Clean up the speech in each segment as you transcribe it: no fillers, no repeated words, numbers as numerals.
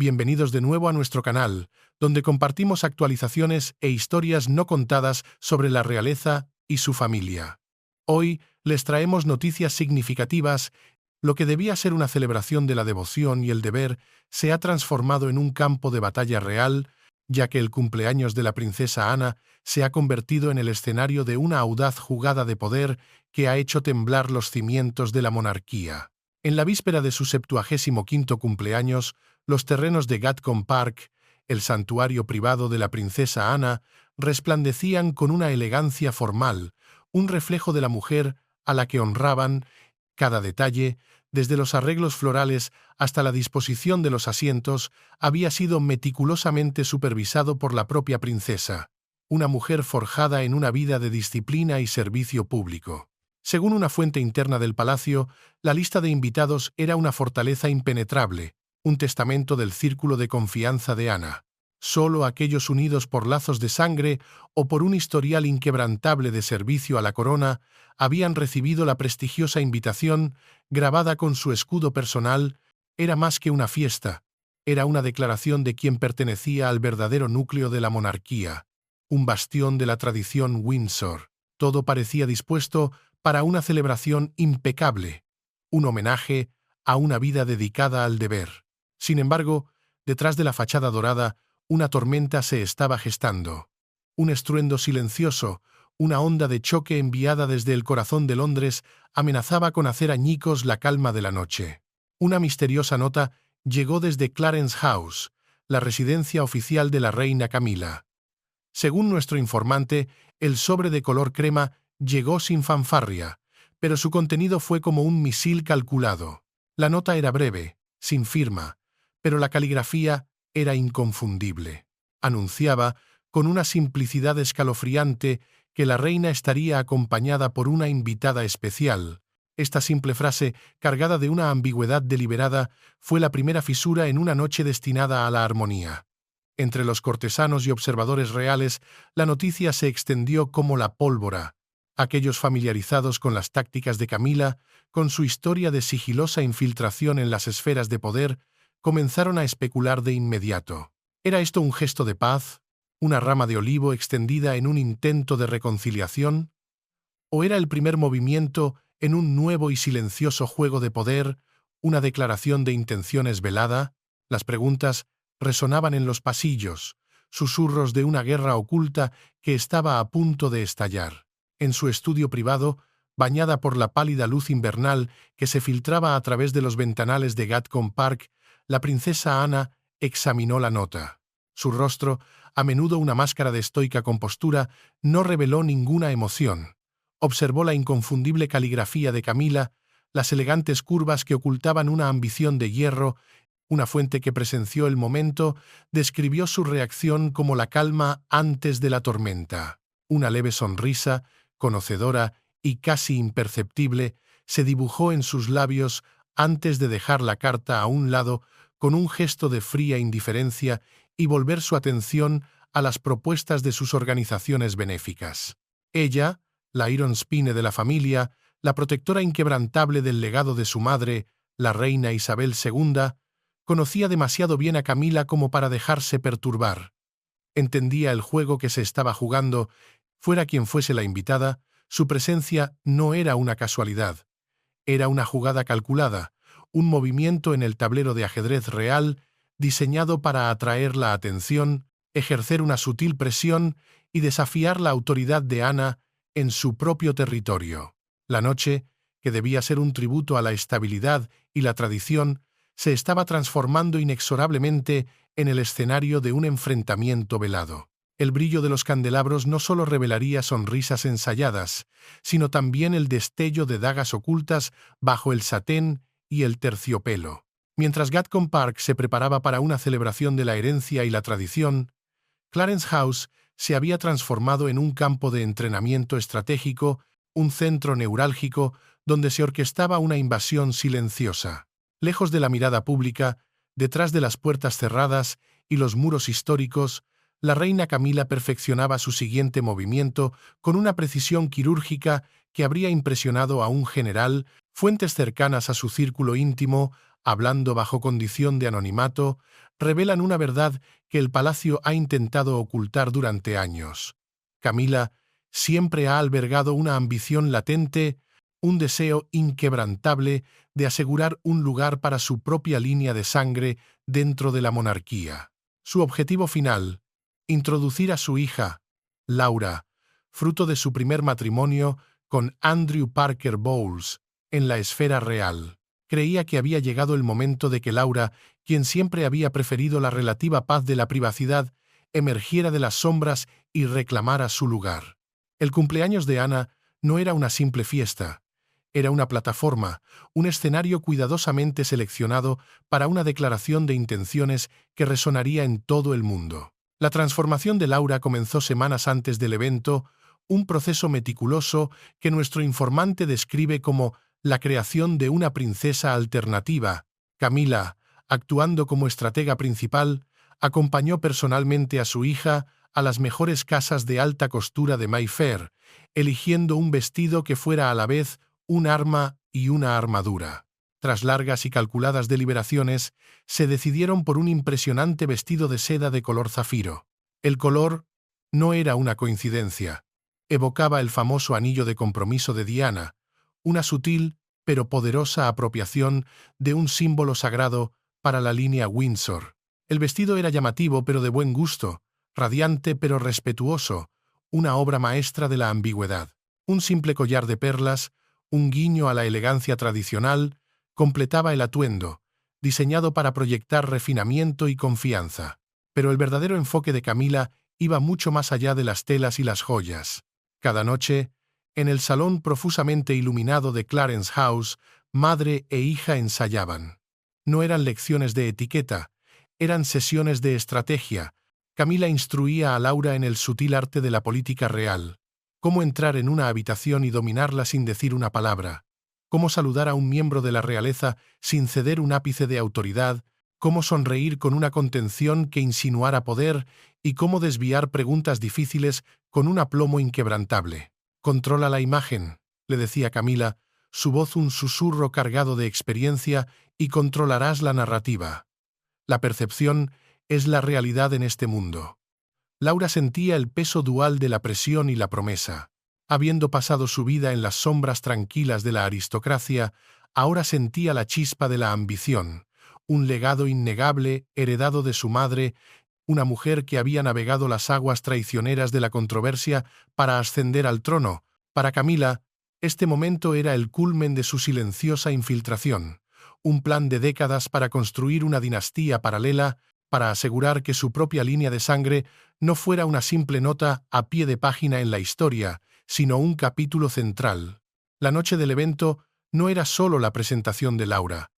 Bienvenidos de nuevo a nuestro canal, donde compartimos actualizaciones e historias no contadas sobre la realeza y su familia. Hoy les traemos noticias significativas. Lo que debía ser una celebración de la devoción y el deber se ha transformado en un campo de batalla real, ya que el cumpleaños de la princesa Ana se ha convertido en el escenario de una audaz jugada de poder que ha hecho temblar los cimientos de la monarquía. En la víspera de su 75º cumpleaños, los terrenos de Gatcombe Park, el santuario privado de la princesa Ana, resplandecían con una elegancia formal, un reflejo de la mujer a la que honraban. Cada detalle, desde los arreglos florales hasta la disposición de los asientos, había sido meticulosamente supervisado por la propia princesa, una mujer forjada en una vida de disciplina y servicio público. Según una fuente interna del palacio, la lista de invitados era una fortaleza impenetrable, un testamento del círculo de confianza de Ana. Solo aquellos unidos por lazos de sangre o por un historial inquebrantable de servicio a la corona habían recibido la prestigiosa invitación, grabada con su escudo personal. Era más que una fiesta, era una declaración de quien pertenecía al verdadero núcleo de la monarquía, un bastión de la tradición Windsor. Todo parecía dispuesto para una celebración impecable, un homenaje a una vida dedicada al deber. Sin embargo, detrás de la fachada dorada, una tormenta se estaba gestando. Un estruendo silencioso, una onda de choque enviada desde el corazón de Londres, amenazaba con hacer añicos la calma de la noche. Una misteriosa nota llegó desde Clarence House, la residencia oficial de la reina Camila. Según nuestro informante, el sobre de color crema llegó sin fanfarria, pero su contenido fue como un misil calculado. La nota era breve, sin firma, pero la caligrafía era inconfundible. Anunciaba, con una simplicidad escalofriante, que la reina estaría acompañada por una invitada especial. Esta simple frase, cargada de una ambigüedad deliberada, fue la primera fisura en una noche destinada a la armonía. Entre los cortesanos y observadores reales, la noticia se extendió como la pólvora. Aquellos familiarizados con las tácticas de Camila, con su historia de sigilosa infiltración en las esferas de poder, comenzaron a especular de inmediato. ¿Era esto un gesto de paz? ¿Una rama de olivo extendida en un intento de reconciliación? ¿O era el primer movimiento en un nuevo y silencioso juego de poder, una declaración de intenciones velada? Las preguntas resonaban en los pasillos, susurros de una guerra oculta que estaba a punto de estallar. En su estudio privado, bañada por la pálida luz invernal que se filtraba a través de los ventanales de Gatcombe Park, la princesa Ana examinó la nota. Su rostro, a menudo una máscara de estoica compostura, no reveló ninguna emoción. Observó la inconfundible caligrafía de Camila, las elegantes curvas que ocultaban una ambición de hierro. Una fuente que presenció el momento describió su reacción como la calma antes de la tormenta. Una leve sonrisa, conocedora y casi imperceptible, se dibujó en sus labios antes de dejar la carta a un lado con un gesto de fría indiferencia y volver su atención a las propuestas de sus organizaciones benéficas. Ella, la Iron Spine de la familia, la protectora inquebrantable del legado de su madre, la reina Isabel II, conocía demasiado bien a Camila como para dejarse perturbar. Entendía el juego que se estaba jugando. Fuera quien fuese la invitada, su presencia no era una casualidad. Era una jugada calculada, un movimiento en el tablero de ajedrez real, diseñado para atraer la atención, ejercer una sutil presión y desafiar la autoridad de Ana en su propio territorio. La noche, que debía ser un tributo a la estabilidad y la tradición, se estaba transformando inexorablemente en el escenario de un enfrentamiento velado. El brillo de los candelabros no solo revelaría sonrisas ensayadas, sino también el destello de dagas ocultas bajo el satén y el terciopelo. Mientras Gatcombe Park se preparaba para una celebración de la herencia y la tradición, Clarence House se había transformado en un campo de entrenamiento estratégico, un centro neurálgico donde se orquestaba una invasión silenciosa. Lejos de la mirada pública, detrás de las puertas cerradas y los muros históricos, la reina Camila perfeccionaba su siguiente movimiento con una precisión quirúrgica que habría impresionado a un general. Fuentes cercanas a su círculo íntimo, hablando bajo condición de anonimato, revelan una verdad que el palacio ha intentado ocultar durante años. Camila siempre ha albergado una ambición latente, un deseo inquebrantable de asegurar un lugar para su propia línea de sangre dentro de la monarquía. Su objetivo final, introducir a su hija, Laura, fruto de su primer matrimonio con Andrew Parker Bowles, en la esfera real. Creía que había llegado el momento de que Laura, quien siempre había preferido la relativa paz de la privacidad, emergiera de las sombras y reclamara su lugar. El cumpleaños de Ana no era una simple fiesta. Era una plataforma, un escenario cuidadosamente seleccionado para una declaración de intenciones que resonaría en todo el mundo. La transformación de Laura comenzó semanas antes del evento, un proceso meticuloso que nuestro informante describe como la creación de una princesa alternativa. Camila, actuando como estratega principal, acompañó personalmente a su hija a las mejores casas de alta costura de Mayfair, eligiendo un vestido que fuera a la vez un arma y una armadura. Tras largas y calculadas deliberaciones, se decidieron por un impresionante vestido de seda de color zafiro. El color no era una coincidencia. Evocaba el famoso anillo de compromiso de Diana, una sutil pero poderosa apropiación de un símbolo sagrado para la línea Windsor. El vestido era llamativo pero de buen gusto, radiante pero respetuoso, una obra maestra de la ambigüedad. Un simple collar de perlas, un guiño a la elegancia tradicional, completaba el atuendo, diseñado para proyectar refinamiento y confianza. Pero el verdadero enfoque de Camila iba mucho más allá de las telas y las joyas. Cada noche, en el salón profusamente iluminado de Clarence House, madre e hija ensayaban. No eran lecciones de etiqueta, eran sesiones de estrategia. Camila instruía a Laura en el sutil arte de la política real. Cómo entrar en una habitación y dominarla sin decir una palabra. Cómo saludar a un miembro de la realeza sin ceder un ápice de autoridad. Cómo sonreír con una contención que insinuara poder y cómo desviar preguntas difíciles con un aplomo inquebrantable. «Controla la imagen», le decía Camila, su voz un susurro cargado de experiencia, y controlarás la narrativa. La percepción es la realidad en este mundo. Laura sentía el peso dual de la presión y la promesa. Habiendo pasado su vida en las sombras tranquilas de la aristocracia, ahora sentía la chispa de la ambición, un legado innegable heredado de su madre, una mujer que había navegado las aguas traicioneras de la controversia para ascender al trono. Para Camila, este momento era el culmen de su silenciosa infiltración, un plan de décadas para construir una dinastía paralela, para asegurar que su propia línea de sangre no fuera una simple nota a pie de página en la historia, sino un capítulo central. La noche del evento no era solo la presentación de Laura,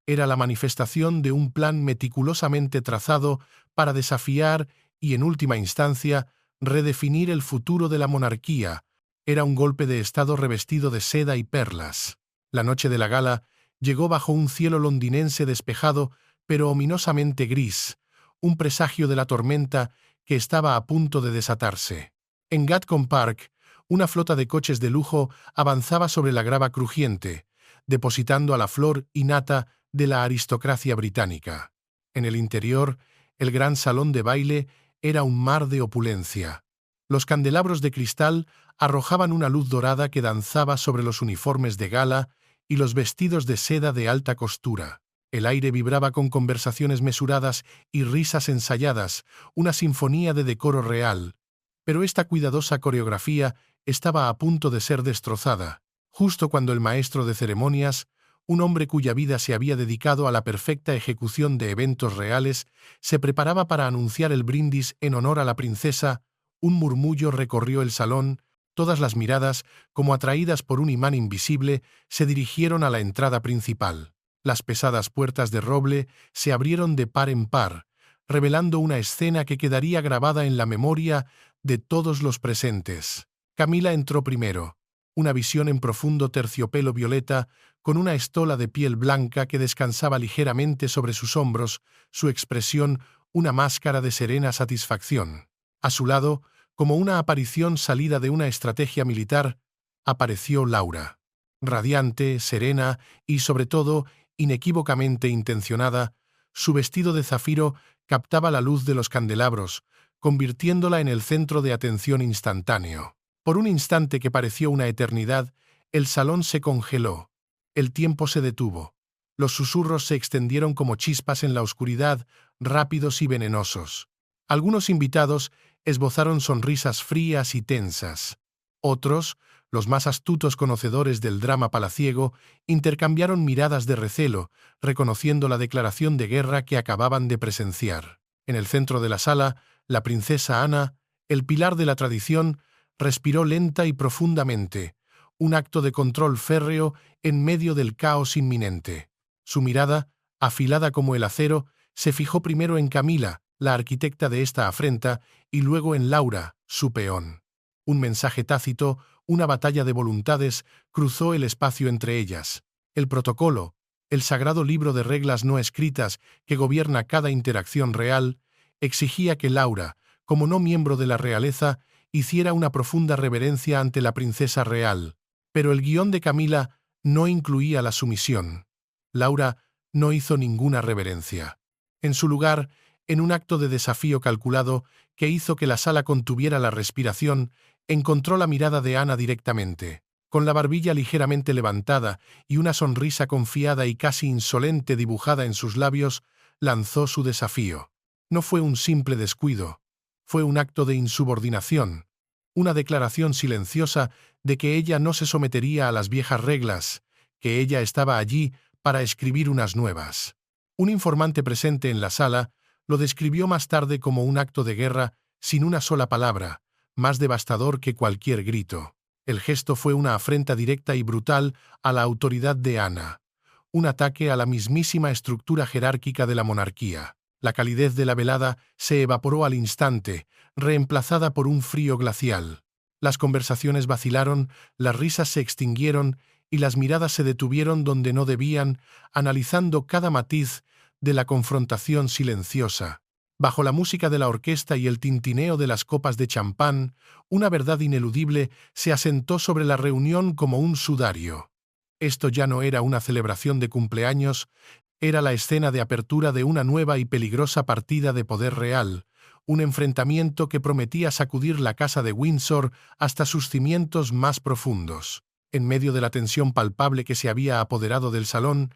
era la manifestación de un plan meticulosamente trazado para desafiar y, en última instancia, redefinir el futuro de la monarquía. Era un golpe de estado revestido de seda y perlas. La noche de la gala llegó bajo un cielo londinense despejado, pero ominosamente gris, un presagio de la tormenta que estaba a punto de desatarse. En Gatcombe Park, una flota de coches de lujo avanzaba sobre la grava crujiente, depositando a la flor y nata de la aristocracia británica. En el interior, el gran salón de baile era un mar de opulencia. Los candelabros de cristal arrojaban una luz dorada que danzaba sobre los uniformes de gala y los vestidos de seda de alta costura. El aire vibraba con conversaciones mesuradas y risas ensayadas, una sinfonía de decoro real. Pero esta cuidadosa coreografía estaba a punto de ser destrozada, justo cuando el maestro de ceremonias, un hombre cuya vida se había dedicado a la perfecta ejecución de eventos reales, se preparaba para anunciar el brindis en honor a la princesa. Un murmullo recorrió el salón, todas las miradas, como atraídas por un imán invisible, se dirigieron a la entrada principal. Las pesadas puertas de roble se abrieron de par en par, revelando una escena que quedaría grabada en la memoria de todos los presentes. Camila entró primero, una visión en profundo terciopelo violeta, con una estola de piel blanca que descansaba ligeramente sobre sus hombros, su expresión una máscara de serena satisfacción. A su lado, como una aparición salida de una estrategia militar, apareció Laura. Radiante, serena y, sobre todo, inequívocamente intencionada, su vestido de zafiro captaba la luz de los candelabros, convirtiéndola en el centro de atención instantáneo. Por un instante que pareció una eternidad, el salón se congeló. El tiempo se detuvo. Los susurros se extendieron como chispas en la oscuridad, rápidos y venenosos. Algunos invitados esbozaron sonrisas frías y tensas. Otros, los más astutos conocedores del drama palaciego, intercambiaron miradas de recelo, reconociendo la declaración de guerra que acababan de presenciar. En el centro de la sala, la princesa Ana, el pilar de la tradición, respiró lenta y profundamente, un acto de control férreo en medio del caos inminente. Su mirada, afilada como el acero, se fijó primero en Camila, la arquitecta de esta afrenta, y luego en Laura, su peón. Un mensaje tácito, una batalla de voluntades, cruzó el espacio entre ellas. El protocolo, el sagrado libro de reglas no escritas que gobierna cada interacción real, exigía que Laura, como no miembro de la realeza, hiciera una profunda reverencia ante la princesa real. Pero el guión de Camila no incluía la sumisión. Laura no hizo ninguna reverencia. En su lugar, en un acto de desafío calculado que hizo que la sala contuviera la respiración, encontró la mirada de Ana directamente. Con la barbilla ligeramente levantada y una sonrisa confiada y casi insolente dibujada en sus labios, lanzó su desafío. No fue un simple descuido. Fue un acto de insubordinación, una declaración silenciosa de que ella no se sometería a las viejas reglas, que ella estaba allí para escribir unas nuevas. Un informante presente en la sala lo describió más tarde como un acto de guerra sin una sola palabra, más devastador que cualquier grito. El gesto fue una afrenta directa y brutal a la autoridad de Ana, un ataque a la mismísima estructura jerárquica de la monarquía. La calidez de la velada se evaporó al instante, reemplazada por un frío glacial. Las conversaciones vacilaron, las risas se extinguieron y las miradas se detuvieron donde no debían, analizando cada matiz de la confrontación silenciosa. Bajo la música de la orquesta y el tintineo de las copas de champán, una verdad ineludible se asentó sobre la reunión como un sudario. Esto ya no era una celebración de cumpleaños, era la escena de apertura de una nueva y peligrosa partida de poder real, un enfrentamiento que prometía sacudir la casa de Windsor hasta sus cimientos más profundos. En medio de la tensión palpable que se había apoderado del salón,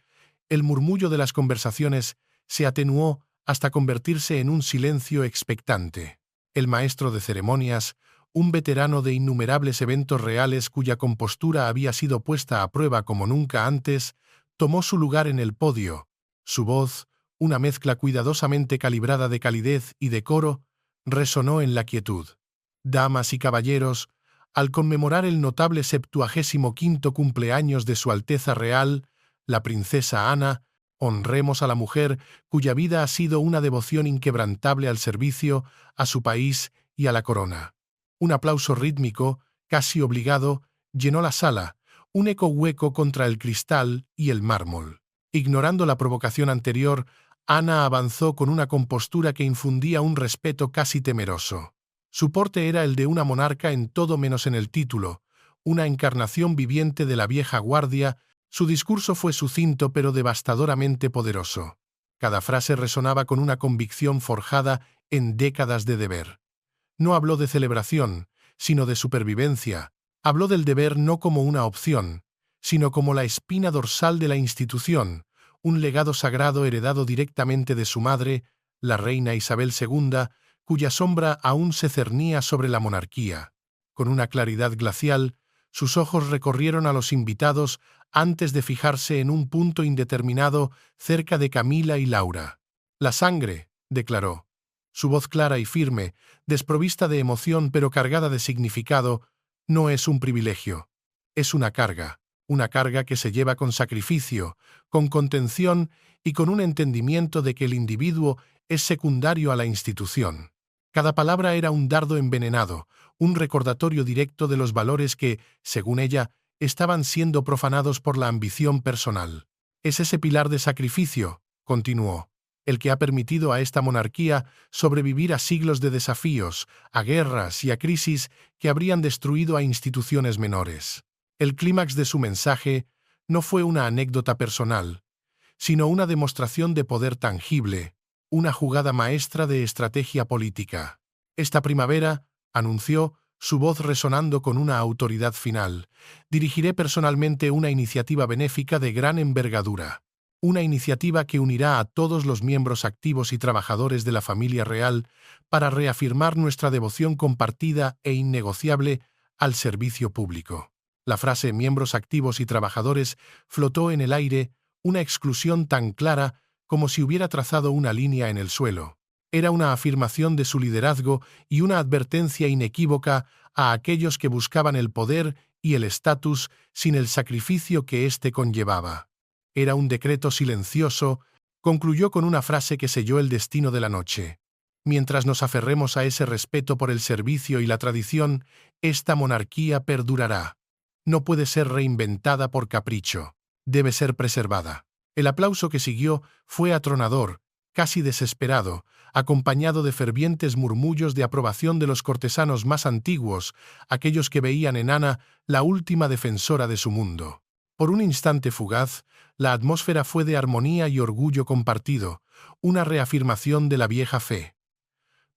el murmullo de las conversaciones se atenuó hasta convertirse en un silencio expectante. El maestro de ceremonias, un veterano de innumerables eventos reales cuya compostura había sido puesta a prueba como nunca antes, tomó su lugar en el podio. Su voz, una mezcla cuidadosamente calibrada de calidez y decoro, resonó en la quietud. Damas y caballeros, al conmemorar el notable 75º cumpleaños de Su Alteza Real, la princesa Ana, honremos a la mujer cuya vida ha sido una devoción inquebrantable al servicio, a su país y a la corona. Un aplauso rítmico, casi obligado, llenó la sala, un eco hueco contra el cristal y el mármol. Ignorando la provocación anterior, Ana avanzó con una compostura que infundía un respeto casi temeroso. Su porte era el de una monarca en todo menos en el título, una encarnación viviente de la vieja guardia. Su discurso fue sucinto pero devastadoramente poderoso. Cada frase resonaba con una convicción forjada en décadas de deber. No habló de celebración, sino de supervivencia. Habló del deber no como una opción, sino como la espina dorsal de la institución, un legado sagrado heredado directamente de su madre, la reina Isabel II, cuya sombra aún se cernía sobre la monarquía. Con una claridad glacial, sus ojos recorrieron a los invitados antes de fijarse en un punto indeterminado cerca de Camila y Laura. «La sangre», declaró. Su voz clara y firme, desprovista de emoción pero cargada de significado, no es un privilegio. Es una carga que se lleva con sacrificio, con contención y con un entendimiento de que el individuo es secundario a la institución. Cada palabra era un dardo envenenado, un recordatorio directo de los valores que, según ella, estaban siendo profanados por la ambición personal. Es ese pilar de sacrificio, continuó, el que ha permitido a esta monarquía sobrevivir a siglos de desafíos, a guerras y a crisis que habrían destruido a instituciones menores. El clímax de su mensaje no fue una anécdota personal, sino una demostración de poder tangible, una jugada maestra de estrategia política. Esta primavera, anunció, su voz resonando con una autoridad final, dirigiré personalmente una iniciativa benéfica de gran envergadura. Una iniciativa que unirá a todos los miembros activos y trabajadores de la familia real para reafirmar nuestra devoción compartida e innegociable al servicio público. La frase miembros activos y trabajadores flotó en el aire, una exclusión tan clara como si hubiera trazado una línea en el suelo. Era una afirmación de su liderazgo y una advertencia inequívoca a aquellos que buscaban el poder y el estatus sin el sacrificio que éste conllevaba. Era un decreto silencioso, concluyó con una frase que selló el destino de la noche. Mientras nos aferremos a ese respeto por el servicio y la tradición, esta monarquía perdurará. No puede ser reinventada por capricho. Debe ser preservada. El aplauso que siguió fue atronador, casi desesperado, acompañado de fervientes murmullos de aprobación de los cortesanos más antiguos, aquellos que veían en Ana la última defensora de su mundo. Por un instante fugaz, la atmósfera fue de armonía y orgullo compartido, una reafirmación de la vieja fe.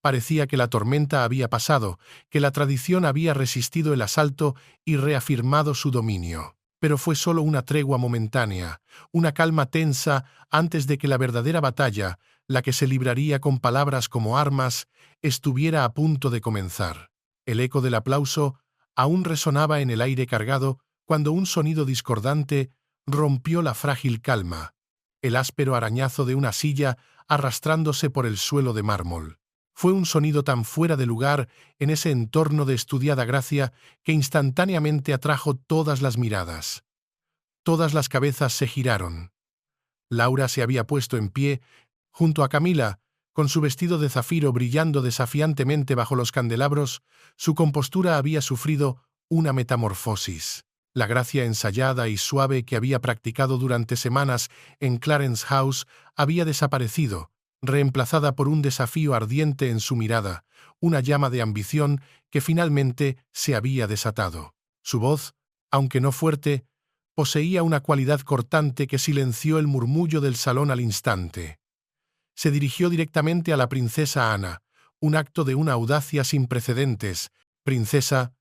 Parecía que la tormenta había pasado, que la tradición había resistido el asalto y reafirmado su dominio. Pero fue solo una tregua momentánea, una calma tensa antes de que la verdadera batalla, la que se libraría con palabras como armas, estuviera a punto de comenzar. El eco del aplauso aún resonaba en el aire cargado cuando un sonido discordante rompió la frágil calma, el áspero arañazo de una silla arrastrándose por el suelo de mármol. Fue un sonido tan fuera de lugar en ese entorno de estudiada gracia que instantáneamente atrajo todas las miradas. Todas las cabezas se giraron. Laura se había puesto en pie, junto a Camila, con su vestido de zafiro brillando desafiantemente bajo los candelabros. Su compostura había sufrido una metamorfosis. La gracia ensayada y suave que había practicado durante semanas en Clarence House había desaparecido, reemplazada por un desafío ardiente en su mirada, una llama de ambición que finalmente se había desatado. Su voz, aunque no fuerte, poseía una cualidad cortante que silenció el murmullo del salón al instante. Se dirigió directamente a la princesa Ana, un acto de una audacia sin precedentes. «Princesa»,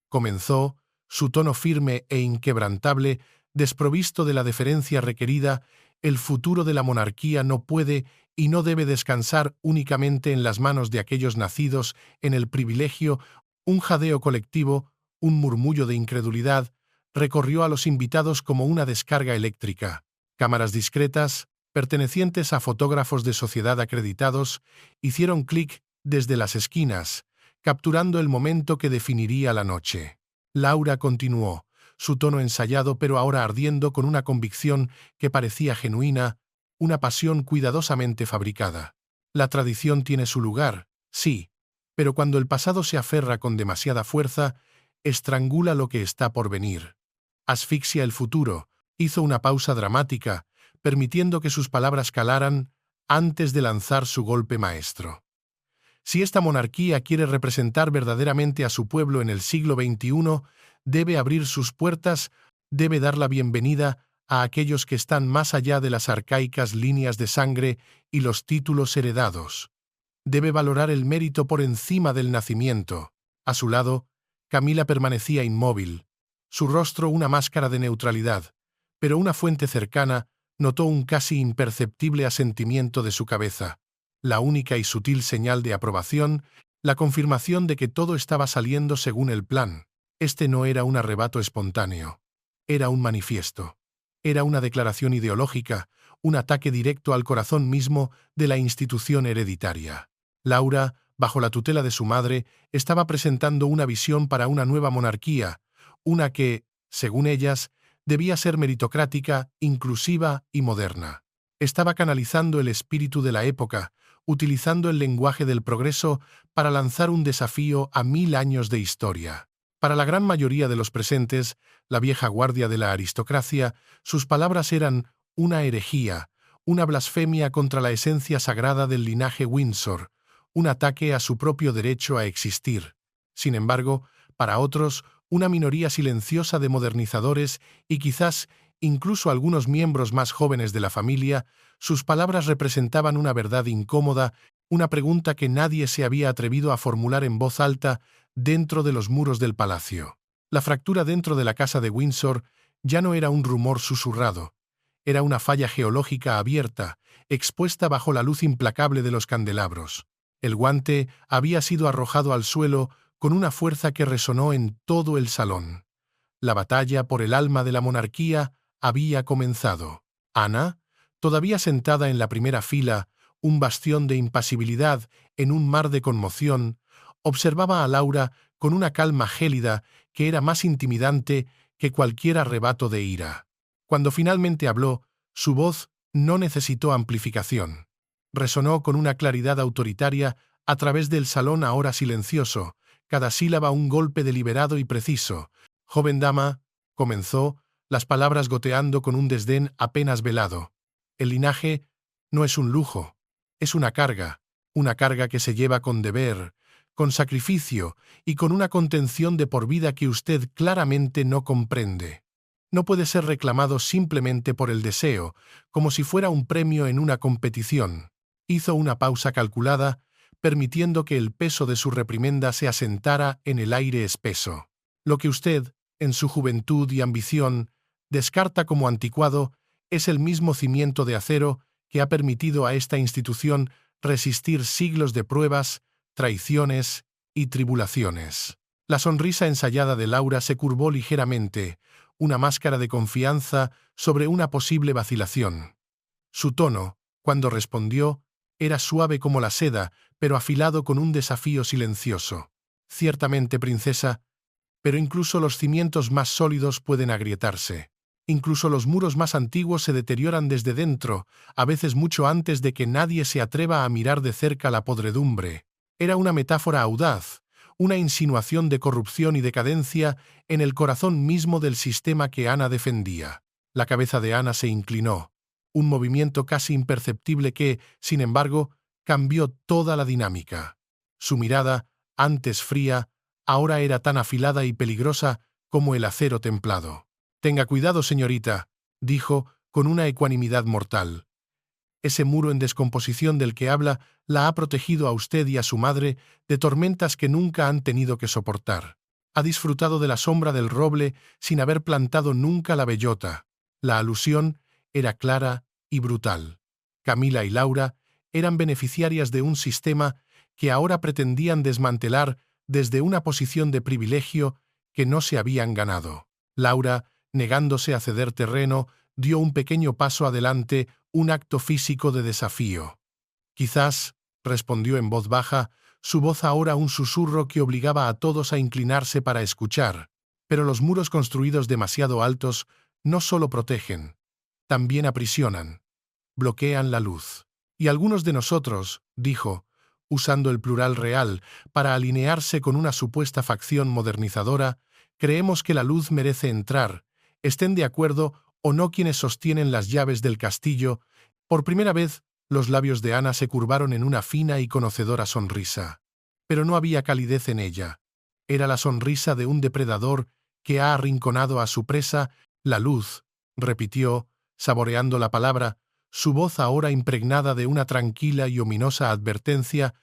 comenzó, su tono firme e inquebrantable, desprovisto de la deferencia requerida, «el futuro de la monarquía no puede y no debe descansar únicamente en las manos de aquellos nacidos en el privilegio». Un jadeo colectivo, un murmullo de incredulidad, recorrió a los invitados como una descarga eléctrica. Cámaras discretas, pertenecientes a fotógrafos de sociedad acreditados, hicieron clic desde las esquinas, capturando el momento que definiría la noche. Laura continuó, su tono ensayado pero ahora ardiendo con una convicción que parecía genuina, una pasión cuidadosamente fabricada. La tradición tiene su lugar, sí, pero cuando el pasado se aferra con demasiada fuerza, estrangula lo que está por venir. Asfixia el futuro. Hizo una pausa dramática, permitiendo que sus palabras calaran antes de lanzar su golpe maestro. Si esta monarquía quiere representar verdaderamente a su pueblo en el siglo XXI, debe abrir sus puertas, debe dar la bienvenida a aquellos que están más allá de las arcaicas líneas de sangre y los títulos heredados. Debe valorar el mérito por encima del nacimiento. A su lado, Camila permanecía inmóvil, su rostro una máscara de neutralidad, pero una fuente cercana notó un casi imperceptible asentimiento de su cabeza, la única y sutil señal de aprobación, la confirmación de que todo estaba saliendo según el plan. Este no era un arrebato espontáneo, era un manifiesto, era una declaración ideológica, un ataque directo al corazón mismo de la institución hereditaria. Laura, bajo la tutela de su madre, estaba presentando una visión para una nueva monarquía, una que, según ellas, debía ser meritocrática, inclusiva y moderna. Estaba canalizando el espíritu de la época, utilizando el lenguaje del progreso para lanzar un desafío a 1000 años de historia. Para la gran mayoría de los presentes, la vieja guardia de la aristocracia, sus palabras eran una herejía, una blasfemia contra la esencia sagrada del linaje Windsor, un ataque a su propio derecho a existir. Sin embargo, para otros, una minoría silenciosa de modernizadores y quizás incluso algunos miembros más jóvenes de la familia, sus palabras representaban una verdad incómoda, una pregunta que nadie se había atrevido a formular en voz alta dentro de los muros del palacio. La fractura dentro de la casa de Windsor ya no era un rumor susurrado, era una falla geológica abierta, expuesta bajo la luz implacable de los candelabros. El guante había sido arrojado al suelo con una fuerza que resonó en todo el salón. La batalla por el alma de la monarquía había comenzado. Ana, todavía sentada en la primera fila, un bastión de impasibilidad en un mar de conmoción, observaba a Laura con una calma gélida que era más intimidante que cualquier arrebato de ira. Cuando finalmente habló, su voz no necesitó amplificación. Resonó con una claridad autoritaria a través del salón ahora silencioso, cada sílaba un golpe deliberado y preciso. «Joven dama», comenzó, las palabras goteando con un desdén apenas velado. «El linaje no es un lujo, es una carga que se lleva con deber, con sacrificio y con una contención de por vida que usted claramente no comprende. No puede ser reclamado simplemente por el deseo, como si fuera un premio en una competición». Hizo una pausa calculada, permitiendo que el peso de su reprimenda se asentara en el aire espeso. Lo que usted, en su juventud y ambición, descarta como anticuado es el mismo cimiento de acero que ha permitido a esta institución resistir siglos de pruebas, traiciones y tribulaciones. La sonrisa ensayada de Laura se curvó ligeramente, una máscara de confianza sobre una posible vacilación. Su tono, cuando respondió, era suave como la seda, pero afilado con un desafío silencioso. «Ciertamente, princesa, pero incluso los cimientos más sólidos pueden agrietarse. Incluso los muros más antiguos se deterioran desde dentro, a veces mucho antes de que nadie se atreva a mirar de cerca la podredumbre». Era una metáfora audaz, una insinuación de corrupción y decadencia en el corazón mismo del sistema que Ana defendía. La cabeza de Ana se inclinó, un movimiento casi imperceptible que, sin embargo, cambió toda la dinámica. Su mirada, antes fría, ahora era tan afilada y peligrosa como el acero templado. «Tenga cuidado, señorita», dijo con una ecuanimidad mortal. «Ese muro en descomposición del que habla la ha protegido a usted y a su madre de tormentas que nunca han tenido que soportar. Ha disfrutado de la sombra del roble sin haber plantado nunca la bellota». La alusión era clara y brutal. Camila y Laura eran beneficiarias de un sistema que ahora pretendían desmantelar desde una posición de privilegio que no se habían ganado. Laura, negándose a ceder terreno, dio un pequeño paso adelante, un acto físico de desafío. «Quizás», respondió en voz baja, su voz ahora un susurro que obligaba a todos a inclinarse para escuchar. «Pero los muros construidos demasiado altos no solo protegen, también aprisionan, bloquean la luz. Y algunos de nosotros», dijo, usando el plural real para alinearse con una supuesta facción modernizadora, «creemos que la luz merece entrar, estén de acuerdo o no quienes sostienen las llaves del castillo». Por primera vez, los labios de Ana se curvaron en una fina y conocedora sonrisa. Pero no había calidez en ella. Era la sonrisa de un depredador que ha arrinconado a su presa. «La luz», repitió, saboreando la palabra, su voz ahora impregnada de una tranquila y ominosa advertencia,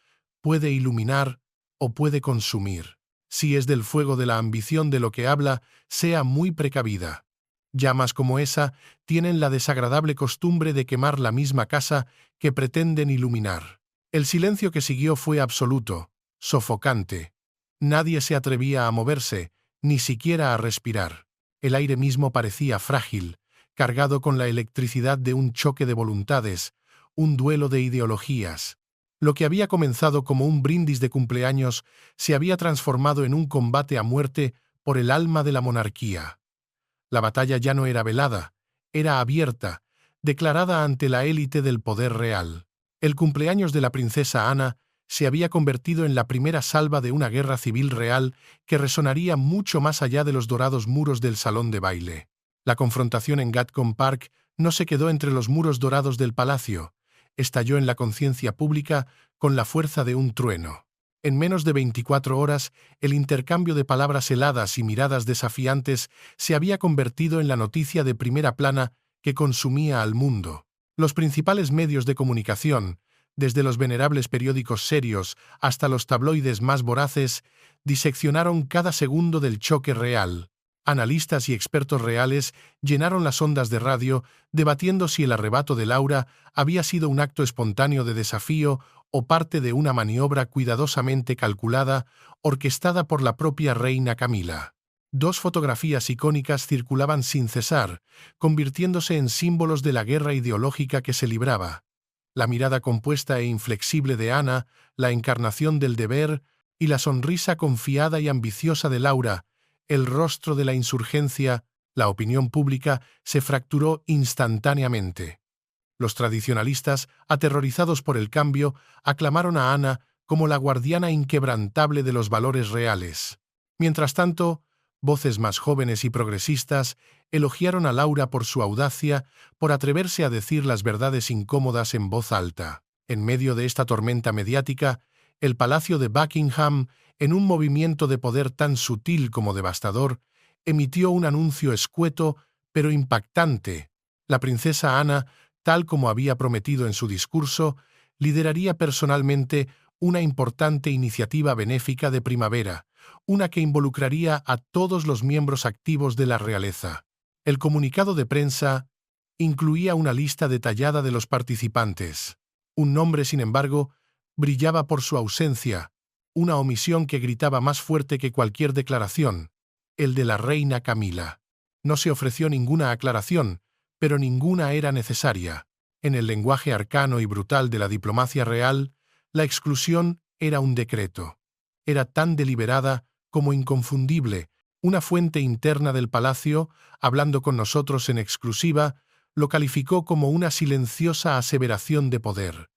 «puede iluminar o puede consumir. Si es del fuego de la ambición de lo que habla, sea muy precavida. Llamas como esa tienen la desagradable costumbre de quemar la misma casa que pretenden iluminar». El silencio que siguió fue absoluto, sofocante. Nadie se atrevía a moverse, ni siquiera a respirar. El aire mismo parecía frágil, cargado con la electricidad de un choque de voluntades, un duelo de ideologías. Lo que había comenzado como un brindis de cumpleaños se había transformado en un combate a muerte por el alma de la monarquía. La batalla ya no era velada, era abierta, declarada ante la élite del poder real. El cumpleaños de la princesa Ana se había convertido en la primera salva de una guerra civil real que resonaría mucho más allá de los dorados muros del salón de baile. La confrontación en Gatcombe Park no se quedó entre los muros dorados del palacio, estalló en la conciencia pública con la fuerza de un trueno. En menos de 24 horas, el intercambio de palabras heladas y miradas desafiantes se había convertido en la noticia de primera plana que consumía al mundo. Los principales medios de comunicación, desde los venerables periódicos serios hasta los tabloides más voraces, diseccionaron cada segundo del choque real. Analistas y expertos reales llenaron las ondas de radio debatiendo si el arrebato de Laura había sido un acto espontáneo de desafío o parte de una maniobra cuidadosamente calculada, orquestada por la propia reina Camila. Dos fotografías icónicas circulaban sin cesar, convirtiéndose en símbolos de la guerra ideológica que se libraba. La mirada compuesta e inflexible de Ana, la encarnación del deber, y la sonrisa confiada y ambiciosa de Laura, el rostro de la insurgencia, la opinión pública se fracturó instantáneamente. Los tradicionalistas, aterrorizados por el cambio, aclamaron a Ana como la guardiana inquebrantable de los valores reales. Mientras tanto, voces más jóvenes y progresistas elogiaron a Laura por su audacia, por atreverse a decir las verdades incómodas en voz alta. En medio de esta tormenta mediática, el Palacio de Buckingham, en un movimiento de poder tan sutil como devastador, emitió un anuncio escueto pero impactante. La princesa Ana, tal como había prometido en su discurso, lideraría personalmente una importante iniciativa benéfica de primavera, una que involucraría a todos los miembros activos de la realeza. El comunicado de prensa incluía una lista detallada de los participantes. Un nombre, sin embargo, brillaba por su ausencia, una omisión que gritaba más fuerte que cualquier declaración, el de la reina Camila. No se ofreció ninguna aclaración, pero ninguna era necesaria. En el lenguaje arcano y brutal de la diplomacia real, la exclusión era un decreto. Era tan deliberada como inconfundible. Una fuente interna del palacio, hablando con nosotros en exclusiva, lo calificó como una silenciosa aseveración de poder.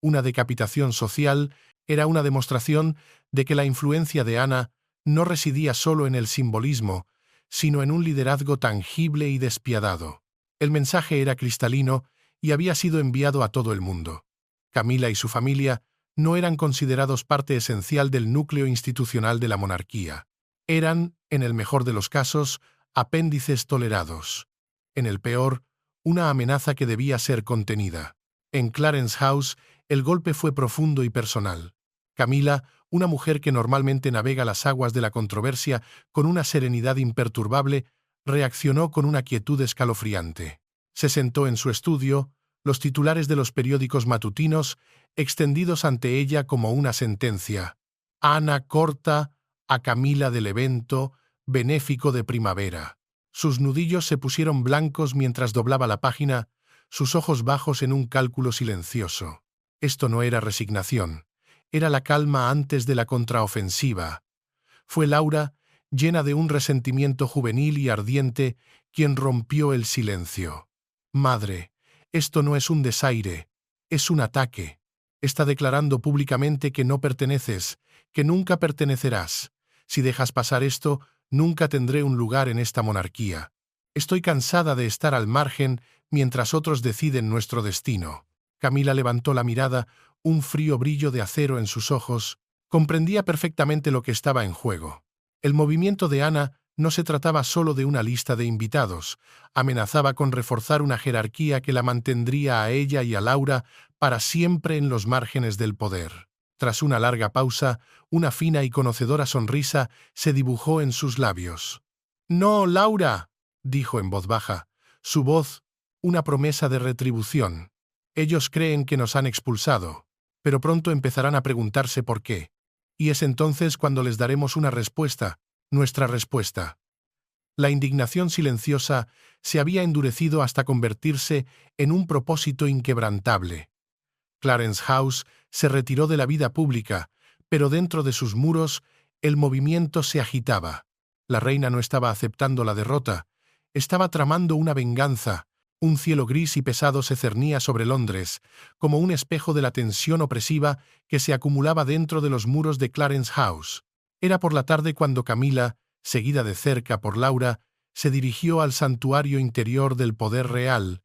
Una decapitación social era una demostración de que la influencia de Ana no residía solo en el simbolismo, sino en un liderazgo tangible y despiadado. El mensaje era cristalino y había sido enviado a todo el mundo. Camila y su familia no eran considerados parte esencial del núcleo institucional de la monarquía. Eran, en el mejor de los casos, apéndices tolerados. En el peor, una amenaza que debía ser contenida. En Clarence House, el golpe fue profundo y personal. Camila, una mujer que normalmente navega las aguas de la controversia con una serenidad imperturbable, reaccionó con una quietud escalofriante. Se sentó en su estudio, los titulares de los periódicos matutinos extendidos ante ella como una sentencia. Ana corta a Camila del evento benéfico de primavera. Sus nudillos se pusieron blancos mientras doblaba la página, sus ojos bajos en un cálculo silencioso. Esto no era resignación, era la calma antes de la contraofensiva. Fue Laura, llena de un resentimiento juvenil y ardiente, quien rompió el silencio. Madre, esto no es un desaire, es un ataque. Está declarando públicamente que no perteneces, que nunca pertenecerás. Si dejas pasar esto, nunca tendré un lugar en esta monarquía. Estoy cansada de estar al margen mientras otros deciden nuestro destino. Camila levantó la mirada, un frío brillo de acero en sus ojos. Comprendía perfectamente lo que estaba en juego. El movimiento de Ana no se trataba solo de una lista de invitados, amenazaba con reforzar una jerarquía que la mantendría a ella y a Laura para siempre en los márgenes del poder. Tras una larga pausa, una fina y conocedora sonrisa se dibujó en sus labios. «No, Laura», dijo en voz baja, su voz una promesa de retribución. «Ellos creen que nos han expulsado, pero pronto empezarán a preguntarse por qué. Y es entonces cuando les daremos una respuesta, nuestra respuesta». La indignación silenciosa se había endurecido hasta convertirse en un propósito inquebrantable. Clarence House se retiró de la vida pública, pero dentro de sus muros el movimiento se agitaba. La reina no estaba aceptando la derrota, estaba tramando una venganza. Un cielo gris y pesado se cernía sobre Londres, como un espejo de la tensión opresiva que se acumulaba dentro de los muros de Clarence House. Era por la tarde cuando Camila, seguida de cerca por Laura, se dirigió al santuario interior del poder real,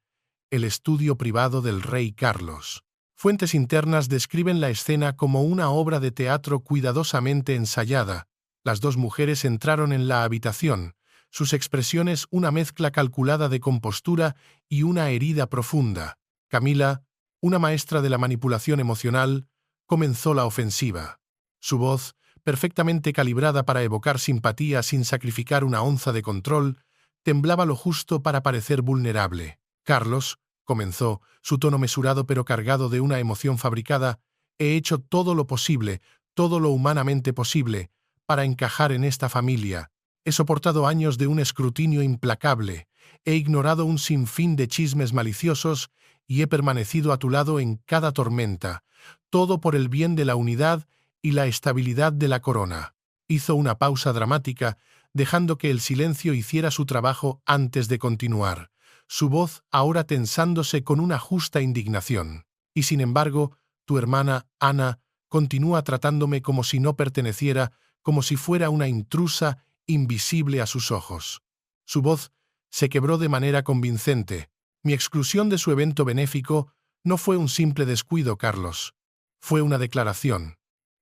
el estudio privado del rey Carlos. Fuentes internas describen la escena como una obra de teatro cuidadosamente ensayada. Las dos mujeres entraron en la habitación, sus expresiones una mezcla calculada de compostura y una herida profunda. Camila, una maestra de la manipulación emocional, comenzó la ofensiva. Su voz, perfectamente calibrada para evocar simpatía sin sacrificar una onza de control, temblaba lo justo para parecer vulnerable. Carlos, comenzó, su tono mesurado pero cargado de una emoción fabricada, he hecho todo lo posible, todo lo humanamente posible, para encajar en esta familia. He soportado años de un escrutinio implacable, he ignorado un sinfín de chismes maliciosos y he permanecido a tu lado en cada tormenta, todo por el bien de la unidad y la estabilidad de la corona. Hizo una pausa dramática, dejando que el silencio hiciera su trabajo antes de continuar, su voz ahora tensándose con una justa indignación. Y sin embargo, tu hermana, Ana, continúa tratándome como si no perteneciera, como si fuera una intrusa invisible a sus ojos. Su voz se quebró de manera convincente. Mi exclusión de su evento benéfico no fue un simple descuido, Carlos. Fue una declaración,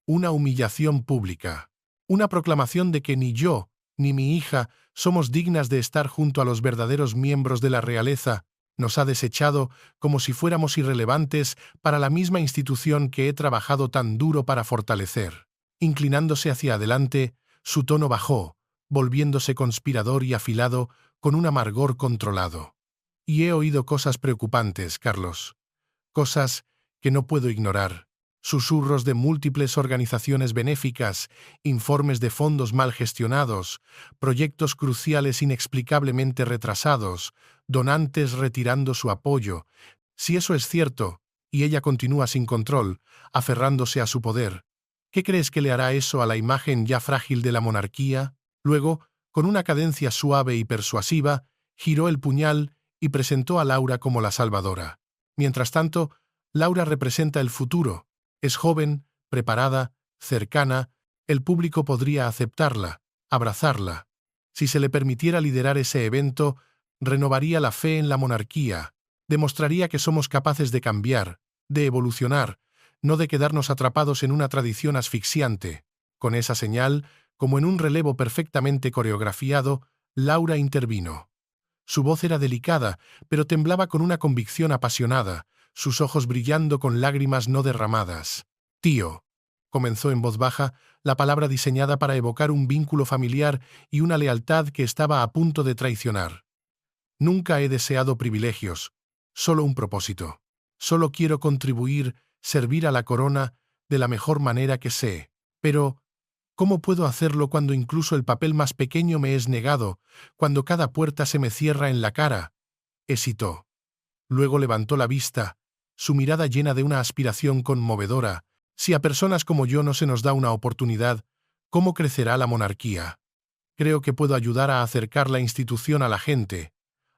una humillación pública, una proclamación de que ni yo, ni mi hija, somos dignas de estar junto a los verdaderos miembros de la realeza. Nos ha desechado como si fuéramos irrelevantes para la misma institución que he trabajado tan duro para fortalecer. Inclinándose hacia adelante, su tono bajó, volviéndose conspirador y afilado con un amargor controlado. Y he oído cosas preocupantes, Carlos. Cosas que no puedo ignorar. Susurros de múltiples organizaciones benéficas, informes de fondos mal gestionados, proyectos cruciales inexplicablemente retrasados, donantes retirando su apoyo. Si eso es cierto, y ella continúa sin control, aferrándose a su poder, ¿qué crees que le hará eso a la imagen ya frágil de la monarquía? Luego, con una cadencia suave y persuasiva, giró el puñal y presentó a Laura como la salvadora. Mientras tanto, Laura representa el futuro. Es joven, preparada, cercana, el público podría aceptarla, abrazarla. Si se le permitiera liderar ese evento, renovaría la fe en la monarquía, demostraría que somos capaces de cambiar, de evolucionar, no de quedarnos atrapados en una tradición asfixiante. Con esa señal, como en un relevo perfectamente coreografiado, Laura intervino. Su voz era delicada, pero temblaba con una convicción apasionada, sus ojos brillando con lágrimas no derramadas. «Tío», comenzó en voz baja, la palabra diseñada para evocar un vínculo familiar y una lealtad que estaba a punto de traicionar. «Nunca he deseado privilegios, solo un propósito. Solo quiero contribuir, servir a la corona de la mejor manera que sé. Pero, ¿cómo puedo hacerlo cuando incluso el papel más pequeño me es negado, cuando cada puerta se me cierra en la cara?» Hesitó. Luego levantó la vista, su mirada llena de una aspiración conmovedora. «Si a personas como yo no se nos da una oportunidad, ¿cómo crecerá la monarquía? Creo que puedo ayudar a acercar la institución a la gente,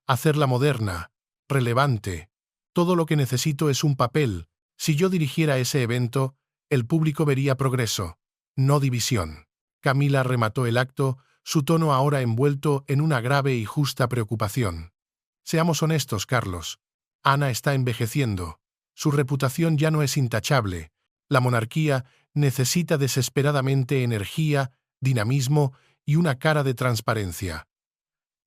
hacerla moderna, relevante. Todo lo que necesito es un papel. Si yo dirigiera ese evento, el público vería progreso, no división». Camila remató el acto, su tono ahora envuelto en una grave y justa preocupación. «Seamos honestos, Carlos. Ana está envejeciendo. Su reputación ya no es intachable. La monarquía necesita desesperadamente energía, dinamismo y una cara de transparencia.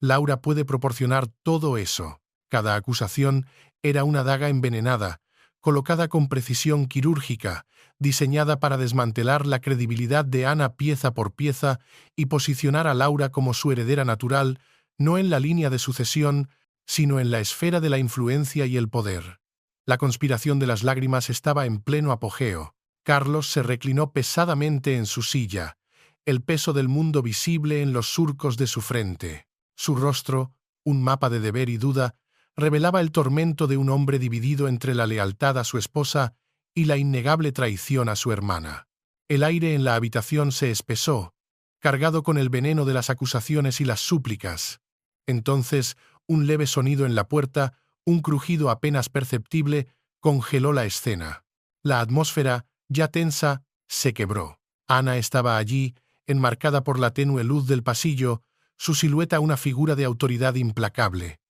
Laura puede proporcionar todo eso». Cada acusación era una daga envenenada, colocada con precisión quirúrgica, diseñada para desmantelar la credibilidad de Ana pieza por pieza y posicionar a Laura como su heredera natural, no en la línea de sucesión, sino en la esfera de la influencia y el poder. La conspiración de las lágrimas estaba en pleno apogeo. Carlos se reclinó pesadamente en su silla, el peso del mundo visible en los surcos de su frente. Su rostro, un mapa de deber y duda, revelaba el tormento de un hombre dividido entre la lealtad a su esposa y la innegable traición a su hermana. El aire en la habitación se espesó, cargado con el veneno de las acusaciones y las súplicas. Entonces, un leve sonido en la puerta, un crujido apenas perceptible, congeló la escena. La atmósfera, ya tensa, se quebró. Ana estaba allí, enmarcada por la tenue luz del pasillo, su silueta una figura de autoridad implacable.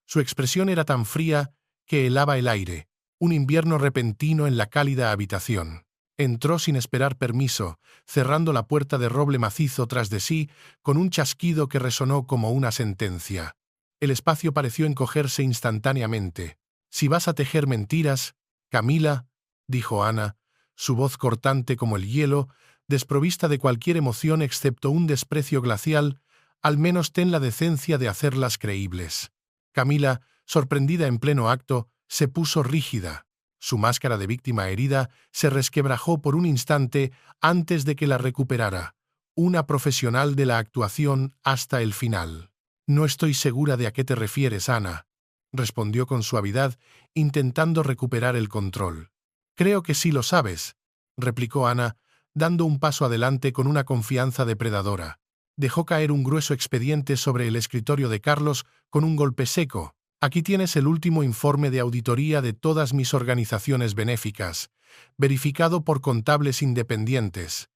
Su expresión era tan fría que helaba el aire, Un invierno repentino en la cálida habitación. Entró sin esperar permiso, cerrando la puerta de roble macizo tras de sí con un chasquido que resonó como una sentencia. El espacio pareció encogerse instantáneamente. «Si vas a tejer mentiras, Camila», dijo Ana, su voz cortante como el hielo, desprovista de cualquier emoción excepto un desprecio glacial, «al menos ten la decencia de hacerlas creíbles». Camila, sorprendida en pleno acto, se puso rígida. Su máscara de víctima herida se resquebrajó por un instante antes de que la recuperara. Una profesional de la actuación hasta el final. «No estoy segura de a qué te refieres, Ana», respondió con suavidad, intentando recuperar el control. «Creo que sí lo sabes», replicó Ana, dando un paso adelante con una confianza depredadora. Dejó caer un grueso expediente sobre el escritorio de Carlos con un golpe seco. «Aquí tienes el último informe de auditoría de todas mis organizaciones benéficas, verificado por contables independientes.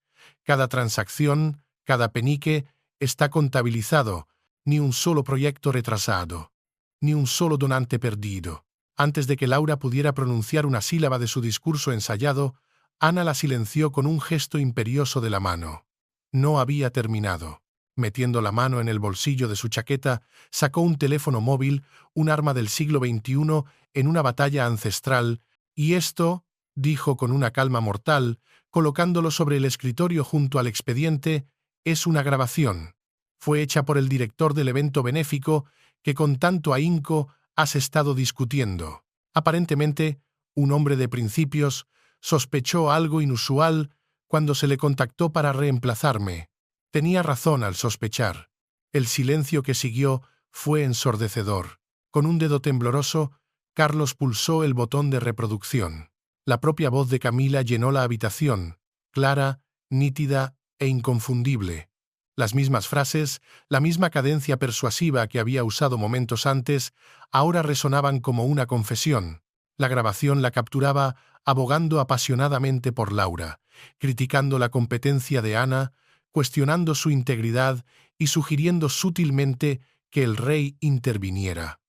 Cada transacción, cada penique, está contabilizado, ni un solo proyecto retrasado, ni un solo donante perdido». Antes de que Laura pudiera pronunciar una sílaba de su discurso ensayado, Ana la silenció con un gesto imperioso de la mano. No había terminado. Metiendo la mano en el bolsillo de su chaqueta, sacó un teléfono móvil, un arma del siglo XXI en una batalla ancestral, y esto, dijo con una calma mortal, colocándolo sobre el escritorio junto al expediente, es una grabación. Fue hecha por el director del evento benéfico que con tanto ahínco has estado discutiendo. Aparentemente, un hombre de principios sospechó algo inusual cuando se le contactó para reemplazarme. Tenía razón al sospechar. El silencio que siguió fue ensordecedor. Con un dedo tembloroso, Carlos pulsó el botón de reproducción. La propia voz de Camila llenó la habitación, clara, nítida e inconfundible. Las mismas frases, la misma cadencia persuasiva que había usado momentos antes, ahora resonaban como una confesión. La grabación la capturaba abogando apasionadamente por Laura, criticando la competencia de Ana, cuestionando su integridad y sugiriendo sutilmente que el rey interviniera.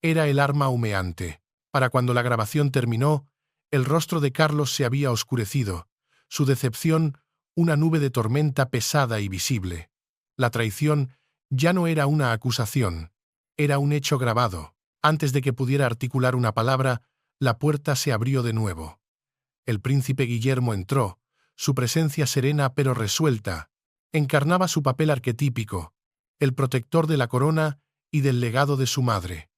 Era el arma humeante. Para cuando la grabación terminó, el rostro de Carlos se había oscurecido, su decepción una nube de tormenta pesada y visible. La traición ya no era una acusación, era un hecho grabado. Antes de que pudiera articular una palabra, la puerta se abrió de nuevo. El príncipe Guillermo entró, su presencia serena pero resuelta. Encarnaba su papel arquetípico, el protector de la corona y del legado de su madre.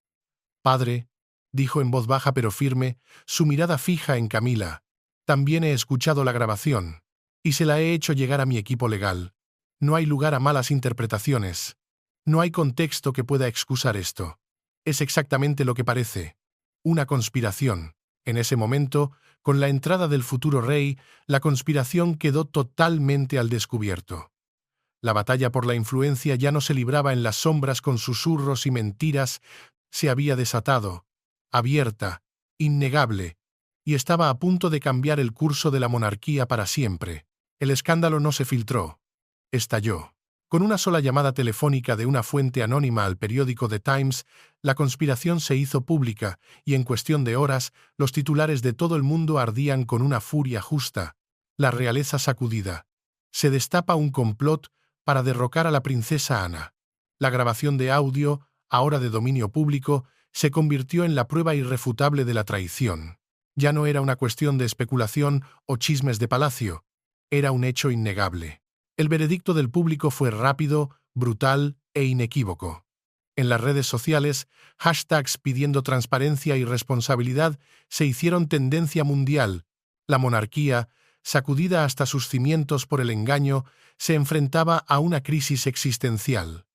«Padre», dijo en voz baja pero firme, su mirada fija en Camila, «también he escuchado la grabación, y se la he hecho llegar a mi equipo legal. No hay lugar a malas interpretaciones. No hay contexto que pueda excusar esto. Es exactamente lo que parece. Una conspiración». En ese momento, con la entrada del futuro rey, la conspiración quedó totalmente al descubierto. La batalla por la influencia ya no se libraba en las sombras con susurros y mentiras, se había desatado, abierta, innegable, y estaba a punto de cambiar el curso de la monarquía para siempre. El escándalo no se filtró. Estalló. Con una sola llamada telefónica de una fuente anónima al periódico The Times, la conspiración se hizo pública y en cuestión de horas los titulares de todo el mundo ardían con una furia justa. La realeza sacudida. Se destapa un complot para derrocar a la princesa Ana. La grabación de audio, ahora de dominio público, se convirtió en la prueba irrefutable de la traición. Ya no era una cuestión de especulación o chismes de palacio, era un hecho innegable. El veredicto del público fue rápido, brutal e inequívoco. En las redes sociales, hashtags pidiendo transparencia y responsabilidad se hicieron tendencia mundial. La monarquía, sacudida hasta sus cimientos por el engaño, se enfrentaba a una crisis existencial.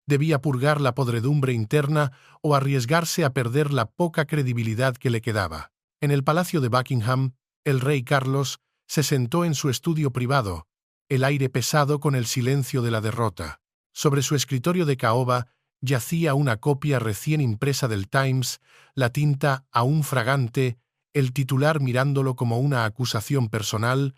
Debía purgar la podredumbre interna o arriesgarse a perder la poca credibilidad que le quedaba. En el palacio de Buckingham, el rey Carlos se sentó en su estudio privado, el aire pesado con el silencio de la derrota. Sobre su escritorio de caoba yacía una copia recién impresa del Times, la tinta aún fragante, el titular mirándolo como una acusación personal.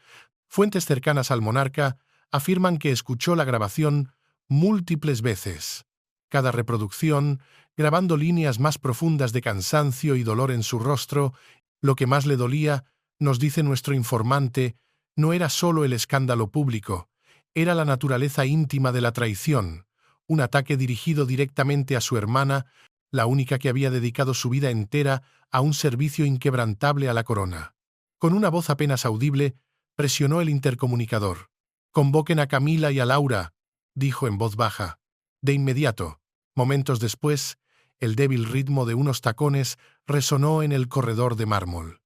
Fuentes cercanas al monarca afirman que escuchó la grabación múltiples veces. Cada reproducción, grabando líneas más profundas de cansancio y dolor en su rostro. Lo que más le dolía, nos dice nuestro informante, no era solo el escándalo público, era la naturaleza íntima de la traición, un ataque dirigido directamente a su hermana, la única que había dedicado su vida entera a un servicio inquebrantable a la corona. Con una voz apenas audible, presionó el intercomunicador. «Convoquen a Camila y a Laura», dijo en voz baja. De inmediato, momentos después, el débil ritmo de unos tacones resonó en el corredor de mármol.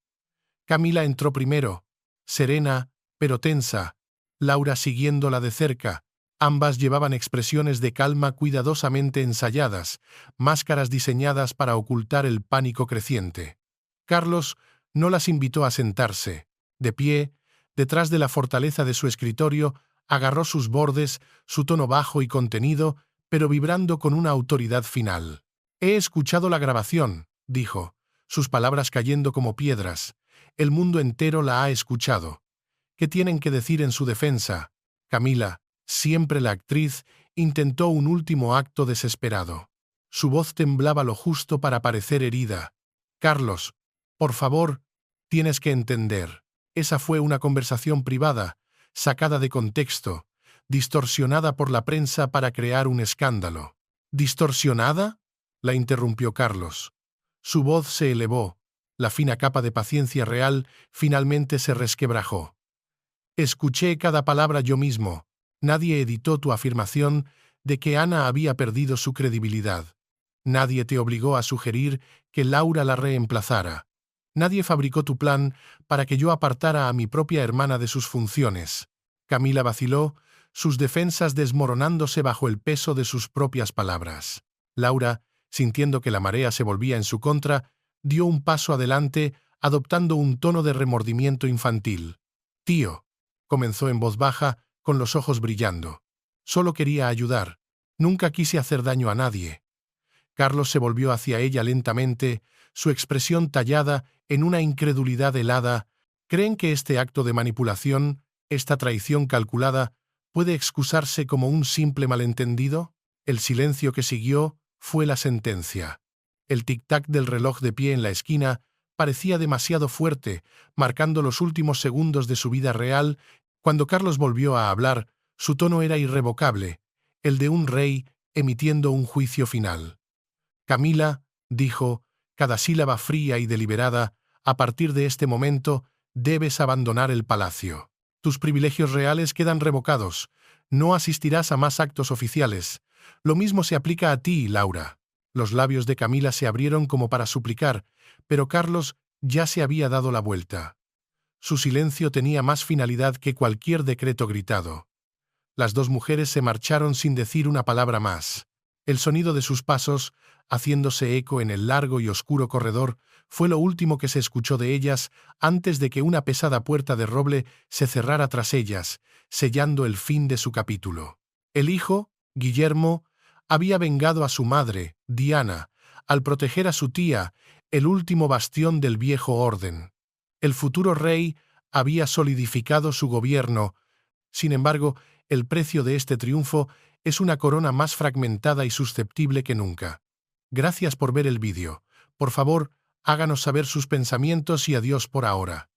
Camila entró primero, serena, pero tensa, Laura siguiéndola de cerca. Ambas llevaban expresiones de calma cuidadosamente ensayadas, máscaras diseñadas para ocultar el pánico creciente. Carlos no las invitó a sentarse. De pie, detrás de la fortaleza de su escritorio, agarró sus bordes, su tono bajo y contenido, pero vibrando con una autoridad final. «He escuchado la grabación», dijo, sus palabras cayendo como piedras. «El mundo entero la ha escuchado. ¿Qué tienen que decir en su defensa?» Camila, siempre la actriz, intentó un último acto desesperado. Su voz temblaba lo justo para parecer herida. «Carlos, por favor, tienes que entender. Esa fue una conversación privada, sacada de contexto, distorsionada por la prensa para crear un escándalo». «¿Distorsionada?», la interrumpió Carlos. Su voz se elevó. La fina capa de paciencia real finalmente se resquebrajó. «Escuché cada palabra yo mismo. Nadie editó tu afirmación de que Ana había perdido su credibilidad. Nadie te obligó a sugerir que Laura la reemplazara. Nadie fabricó tu plan para que yo apartara a mi propia hermana de sus funciones». Camila vaciló, sus defensas desmoronándose bajo el peso de sus propias palabras. Laura, sintiendo que la marea se volvía en su contra, dio un paso adelante, adoptando un tono de remordimiento infantil. «Tío», comenzó en voz baja, con los ojos brillando. «Solo quería ayudar. Nunca quise hacer daño a nadie». Carlos se volvió hacia ella lentamente, su expresión tallada en una incredulidad helada. «¿Creen que este acto de manipulación, esta traición calculada, puede excusarse como un simple malentendido?» El silencio que siguió fue la sentencia. El tic-tac del reloj de pie en la esquina parecía demasiado fuerte, marcando los últimos segundos de su vida real. Cuando Carlos volvió a hablar, su tono era irrevocable, el de un rey emitiendo un juicio final. «Camila», dijo, cada sílaba fría y deliberada, «a partir de este momento debes abandonar el palacio. Tus privilegios reales quedan revocados. No asistirás a más actos oficiales. Lo mismo se aplica a ti, Laura». Los labios de Camila se abrieron como para suplicar, pero Carlos ya se había dado la vuelta. Su silencio tenía más finalidad que cualquier decreto gritado. Las dos mujeres se marcharon sin decir una palabra más. El sonido de sus pasos, haciéndose eco en el largo y oscuro corredor, fue lo último que se escuchó de ellas antes de que una pesada puerta de roble se cerrara tras ellas, sellando el fin de su capítulo. El hijo, Guillermo, había vengado a su madre, Diana, al proteger a su tía, el último bastión del viejo orden. El futuro rey había solidificado su gobierno. Sin embargo, el precio de este triunfo es una corona más fragmentada y susceptible que nunca. Gracias por ver el vídeo. Por favor, háganos saber sus pensamientos y adiós por ahora.